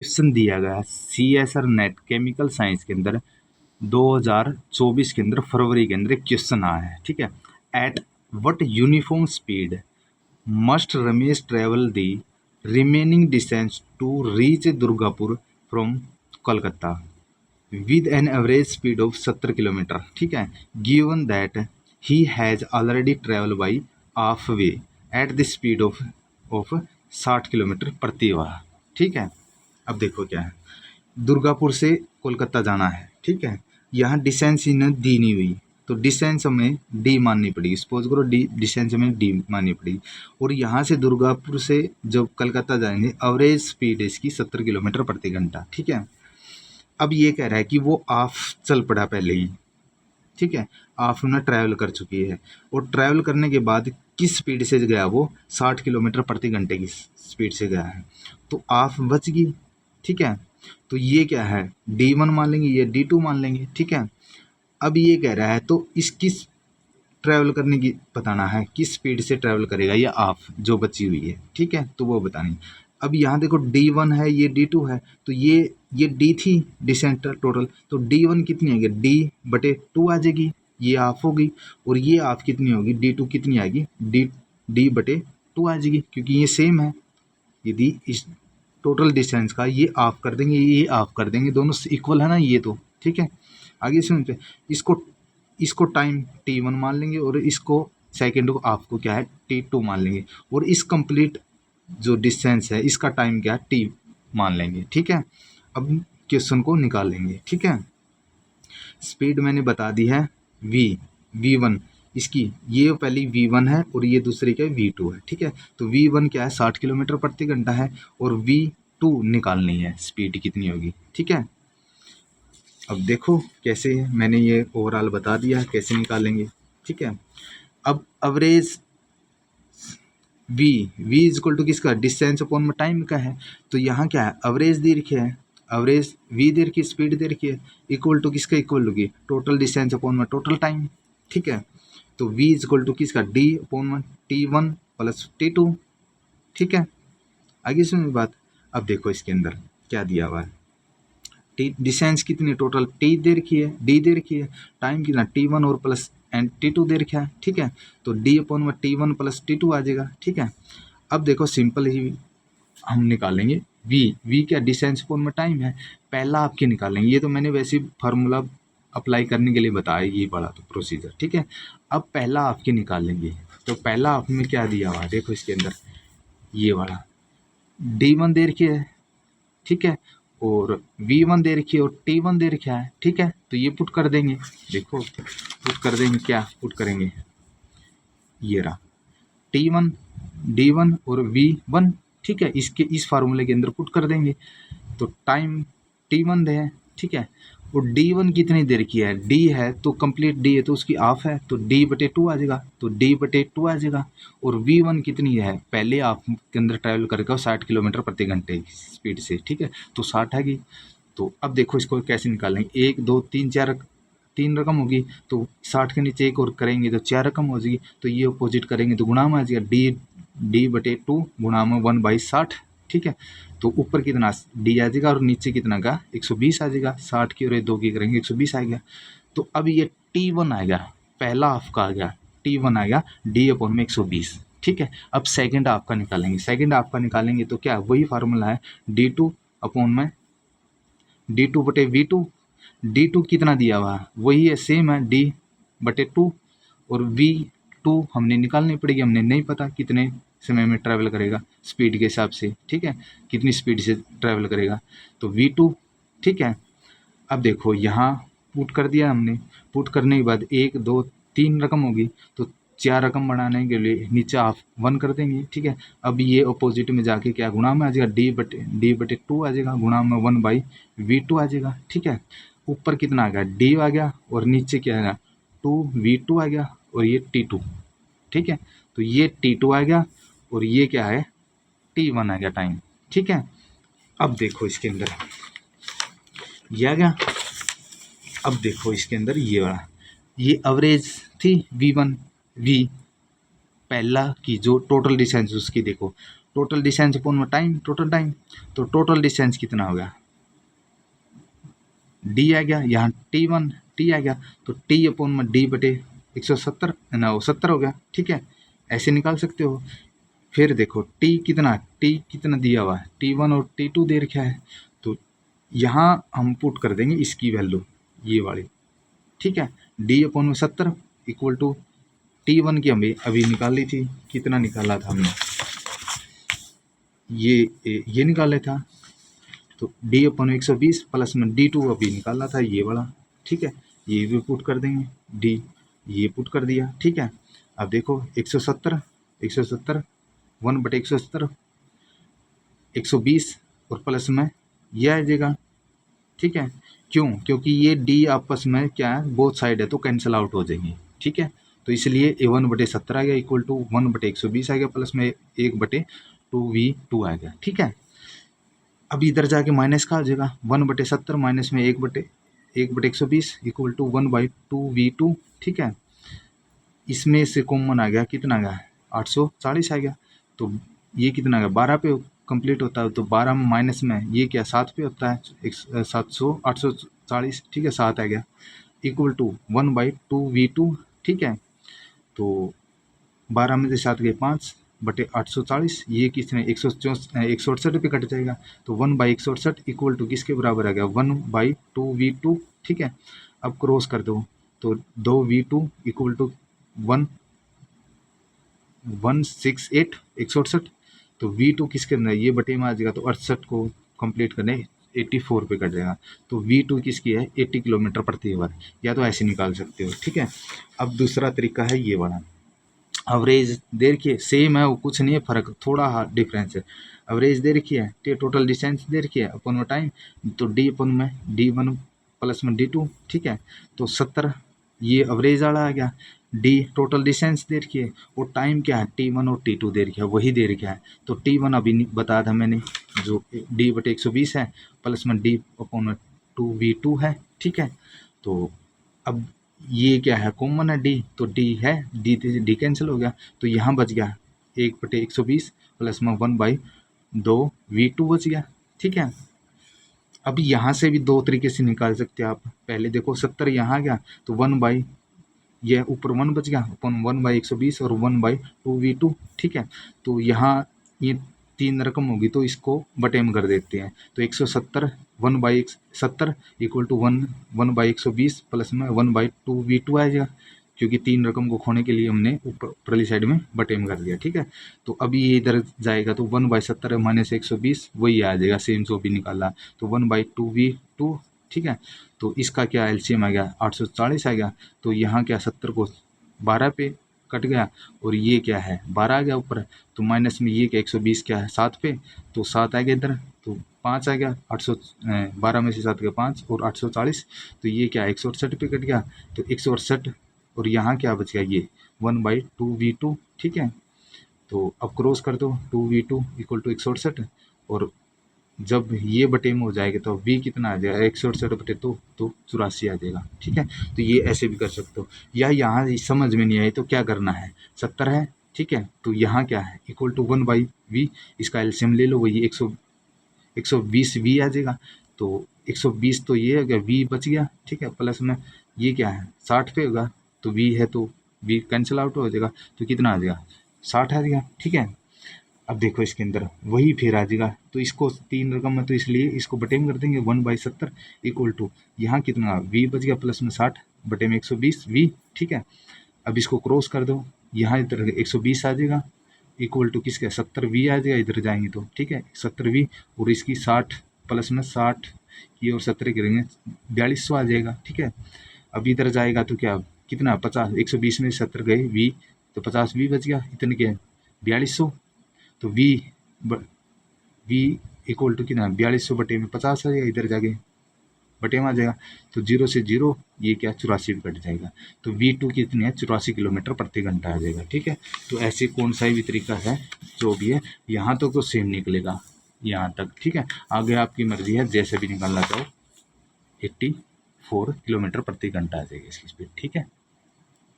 Question दिया गया CSR net chemical science के अंदर 2024 के अंदर फरवरी के अंदर एक क्वेश्चन आया है, ठीक है। At what uniform speed must Ramesh travel the remaining distance to reach Durgapur from Kolkata with an average speed of 70 kilometre, ठीक है। Given that he has already travel by half way at the speed of 60 kilometre प्रति hour, ठीक है। अब देखो क्या है, दुर्गापुर से कोलकाता जाना है, ठीक है। यहाँ डिस्टेंस इन्हें दी नहीं हुई, तो डिस्टेंस हमें डी माननी पड़ेगी। सपोज करो डी डिस्टेंस हमें डी माननी पड़ेगी। और यहाँ से दुर्गापुर से जब कोलकाता जाएंगे एवरेज स्पीड है इसकी 70 किलोमीटर प्रति घंटा, ठीक है। अब ये कह रहा है कि वो हाफ चल पड़ा पहले ही, ठीक है, हाफ में ट्रैवल कर चुकी है। और ट्रैवल करने के बाद किस स्पीड से गया, वो 60 किलोमीटर प्रति घंटे की स्पीड से गया है, तो हाफ बच गई, ठीक है। तो ये क्या है, D1 मान लेंगे, ये D2 मान लेंगे, ठीक है। अब ये कह रहा है तो इसकी ट्रैवल करने की बताना है, किस स्पीड से ट्रैवल करेगा ये हाफ जो बची हुई है, ठीक है, तो वो बतानी। अब यहाँ देखो D1 है, ये D2 है, तो ये D थी डिसेंट टोटल, तो D1 कितनी आएगी, D/2 आ जाएगी, ये हाफ होगी। और ये हाफ कितनी होगी, D2 कितनी आएगी, D/2 आ जाएगी, क्योंकि ये सेम है। यदि इस टोटल डिस्टेंस का ये हाफ कर देंगे, ये हाफ कर देंगे, दोनों इक्वल है ना ये तो, ठीक है। आगे सुनते हैं, इसको टाइम T1 मान लेंगे और इसको सेकेंड को हाफ को क्या है T2 मान लेंगे। और इस कंप्लीट जो डिस्टेंस है इसका टाइम क्या है T मान लेंगे, ठीक है। अब क्वेश्चन को निकाल लेंगे, ठीक है। स्पीड मैंने बता दी है V1 इसकी, ये पहली V1 है और ये दूसरी क्या है V2 है, ठीक है। तो V1 क्या है 60 किलोमीटर प्रति घंटा है और V2 निकालनी है स्पीड कितनी होगी, ठीक है। अब देखो कैसे, मैंने ये ओवरऑल बता दिया कैसे निकालेंगे, ठीक है। अब average V is equal to किसका, डिस्टेंस अपॉन में टाइम का है। तो यहाँ क्या है, एवरेज दे रखी है, एवरेज V दे रखी है, स्पीड दे रखी है, इक्वल टू किसका इक्वल होगी, टोटल डिस्टेंस अपॉन में टोटल टाइम, ठीक है। तो V इज इक्वल टू किसका, D अपॉन में T1 प्लस T2, ठीक है। आगे सुनिए बात। अब देखो इसके अंदर क्या दिया हुआ है, डिस्टेंस कितनी टोटल T दे रखी है, D दे रखी है, टाइम कितना T1 और प्लस एंड T2 दे रखा है, ठीक है। तो D अपॉन में T1 प्लस T2 आ जाएगा, ठीक है। अब देखो सिंपल ही हम निकालेंगे V क्या डिस्टेंस अपॉन में टाइम है, पहला आपके निकालेंगे। ये तो मैंने वैसे फार्मूला अप्लाई करने के लिए बताया, ये बड़ा तो प्रोसीजर, ठीक है। अब पहला आपके निकालेंगे, तो पहला आप में क्या दिया हुआ है, देखो इसके अंदर ये वाला D1 दे रखी है, ठीक है, और V1 दे रखी है और T1 दे रखा है, ठीक है। तो ये पुट कर देंगे, देखो पुट कर देंगे, क्या पुट करेंगे, ये रहा T1 D1 और V1, ठीक है। इसके इस फार्मूले के अंदर पुट कर देंगे, तो टाइम T1 है, ठीक है। और D1 कितनी देर की है, D है तो कंप्लीट D है तो उसकी हाफ है, तो D/2 आ जाएगा, तो D/2 आ जाएगा। और V1 कितनी है, पहले हाफ के अंदर ट्रैवल करेगा 60 किलोमीटर प्रति घंटे स्पीड से, ठीक है, तो 60 है। तो अब देखो इसको कैसे निकालेंगे, 1 2 3 4 3 रकम होगी, तो 60 के नीचे एक और करेंगे तो 4 रकम हो जाएगी, तो ये अपोजिट करेंगे तो गुणा में आ जाएगा, D/2 गुणा में 1/60, ठीक है। तो ऊपर कितना D आ जाएगा और नीचे कितना का 120 आ जाएगा, 60 की और 2 की करेंगे 120 आ गया। तो अब ये T1 आएगा, पहला हाफ का आ गया, T1 आएगा D/120, ठीक है। अब सेकंड हाफ का निकालेंगे, सेकंड हाफ का निकालेंगे तो क्या वही फार्मूला है, D2/V2, D2 कितना दिया हुआ है, वही है सेम है D/2, और V2 हमने निकालनी पड़ेगी, हमने नहीं पता कितने समय में ट्रैवल करेगा स्पीड के हिसाब से, ठीक है, कितनी स्पीड से ट्रैवल करेगा, तो V2, ठीक है। अब देखो यहाँ पुट कर दिया हमने, पुट करने के बाद 1 2 3 रकम होगी, तो 4 रकम बढ़ाने के लिए नीचे हाफ 1 कर देंगे, ठीक है। अब ये अपोजिट में जाके क्या गुणा में आ जाएगा, D/2 आ जाएगा, गुणा में 1/V2 आ जाएगा, ठीक है। ऊपर कितना आ गया, D आ गया और नीचे क्या आ गया 2V2 आ गया और ये T2, ठीक है। तो ये T2 आ गया और ये क्या है T1 आ गया टाइम, ठीक है। अब देखो इसके अंदर ये आ गया। अब देखो इसके अंदर ये वाला, ये एवरेज थी V1 V पहला की जो टोटल डिस्टेंस उसकी देखो, टोटल डिस्टेंस अपॉन में टाइम, टोटल टाइम, तो टोटल डिस्टेंस कितना हो गया, डी आ गया, यहाँ T1 टी आ गया, तो टी अपॉन में डी बटे 170 ना, वो 70 हो गया, ठीक है, ऐसे निकाल सकते हो। फिर देखो टी कितना दिया हुआ है, T1 और T2 दे रखा है, तो यहाँ हम पुट कर देंगे इसकी वैल्यू, ये वाली, ठीक है, डी अपॉन में 70 इक्वल टू T1 की हमें अभी निकाल ली थी, कितना निकाला था हमने, ये निकाला था, तो डी अपॉन 120 प्लस में D2 अभी निकाला था ये वाला, ठीक है, ये भी पुट कर देंगे, डी ये पुट कर दिया, ठीक है। अब देखो 170 1/170 120 और प्लस में ये आ जाएगा, ठीक है, क्योंकि ये डी आपस में क्या है, बोथ साइड है तो कैंसिल आउट हो जाएंगे, ठीक है, तो इसलिए 1/70 आ गया इक्वल टू 1/120 आ गया, प्लस में 1/2v2 आ गया, ठीक है। अब इधर जाके माइनस का आ जाएगा, 1/70 माइनस में 1/120 इक्वल टू 1/2v2, ठीक है। इसमें से कॉमन आ गया, कितना आ गया, 840 आ गया, तो ये कितना आ गया, 12 पे कंप्लीट होता है, तो 12 माइनस में ये क्या 7 पे होता है, 840, ठीक है, 7 आ गया इक्वल टू 1/2v2, ठीक है, तो 12 में से 7 गए 5/840, ये किसने 168 पे कट जाएगा, तो 1/168 इक्वल टू किसके बराबर आ गया, 1/2v2, ठीक है। अब क्रॉस कर दो, तो 2v2 इक्वल टू 168 168, तो v2 किसके अंदर, ये बटे में आ जाएगा, तो 68 को कंप्लीट करने 84 पे कट जाएगा, तो v2 किसकी है 80 किलोमीटर प्रति आवर, या तो ऐसे निकाल सकते हो, ठीक है। अब दूसरा तरीका है ये वाला, एवरेज दे रखी है, सेम है वो, कुछ नहीं है फर्क, थोड़ा डिफरेंस है। एवरेज दे रखी है, टोटल डिस्टेंस दे रखी है अपॉन में टाइम, तो डी अपॉन में D1 प्लस में D2, ठीक है, तो 70 ये एवरेज वाला आ गया, डी टोटल डिस्टेंस दे रखी है, और टाइम क्या है T1 और T2 दे रखा है, वही दे रखा है, तो T1 अभी बताया था मैंने, जो D/120 है, प्लस में D अपॉन में 2v2 है, ठीक है। तो अब ये क्या है, कॉमन है डी, तो डी है, डी कैंसिल हो गया, तो यहाँ बच गया 1/120 प्लस में 1/2v2 बच गया, ठीक है। अब यहाँ से भी दो तरीके से निकाल सकते हैं आप, पहले देखो 70 यहाँ आ गया, तो 1 ये ऊपर 1 बच गया अपन 1/120 और 1/2v2, ठीक है, तो यहाँ ये 3 रकम होगी, तो इसको बटे में कर देते हैं, तो 170 1/70 इक्वल टू 1/120 प्लस में 1/2v2 आ जाएगा, क्योंकि 3 रकम को खोने के लिए हमने ऊपरली साइड में बटे में कर दिया, ठीक है। तो अभी ये इधर जाएगा, तो 1/70 माइनस 120 वही आ जाएगा, सेम जो भी निकाला, तो 1/2v2, ठीक है। तो इसका क्या एलसीएम आ गया 840 आ गया, तो यहाँ क्या 70 को 12 पे कट गया, और ये क्या है 12 आ गया ऊपर, तो माइनस में ये क्या 120 क्या है 7 पे, तो 7 आ गया इधर, तो 5 आ गया, 12 में से 7 गया 5 और 840, तो ये क्या 168 पे कट गया, तो 168, और यहाँ क्या बच गया ये 1/2v2, ठीक है। तो अब क्रॉस कर दो, 2v2 इक्वल टू 168, और जब ये बटे में हो जाएगा तो v कितना आ जाएगा 168/2, तो 84 आ जाएगा, ठीक है। तो ये ऐसे भी कर सकते हो, या यहाँ समझ में नहीं आए तो क्या करना है, 70 है, ठीक है, तो यहाँ क्या है इक्वल टू 1/v, इसका एलसीएम ले लो, वही 120v आ जाएगा, तो 120 तो ये हो गया, v बच गया, ठीक है, प्लस में ये क्या है 60 पे होगा, तो v है तो v कैंसिल आउट हो जाएगा, तो कितना आ जाएगा 60 आ जाएगा, ठीक है। अब देखो इसके अंदर वही फिर आ जाएगा, तो इसको 3 रकम में, तो इसलिए इसको बटे में कर देंगे 1/70 इक्वल टू यहाँ कितना v बच गया, प्लस में 60 बटे में 120v, ठीक है। अब इसको क्रॉस कर दो, यहाँ इधर 120 आ जाएगा इक्वल टू किसका 70v आ जाएगा, इधर जाएंगे तो, ठीक है 70v, और इसकी 60 प्लस में 60 की और 70 करेंगे 4200 आ जाएगा, ठीक है। अब इधर जाएगा तो क्या कितना 50, 120 में 70 गए v, तो 50v बच गया, इतने के 4200, तो v इक्वल टू कितना 4200 बटे में 50 आ जाएगा, इधर जाके बटे में आ जाएगा, तो 0 से 0 ये क्या 84 भी कट जाएगा, तो v2 कितनी है 84 किलोमीटर प्रति घंटा आ जाएगा, ठीक है। तो ऐसे कौन सा भी तरीका है जो भी है, यहाँ तक तो सेम निकलेगा यहाँ तक, ठीक है। आगे आपकी मर्जी है, जैसे भी निकालना चाहो 84 किलोमीटर प्रति घंटा आ जाएगी इसकी स्पीड, ठीक है।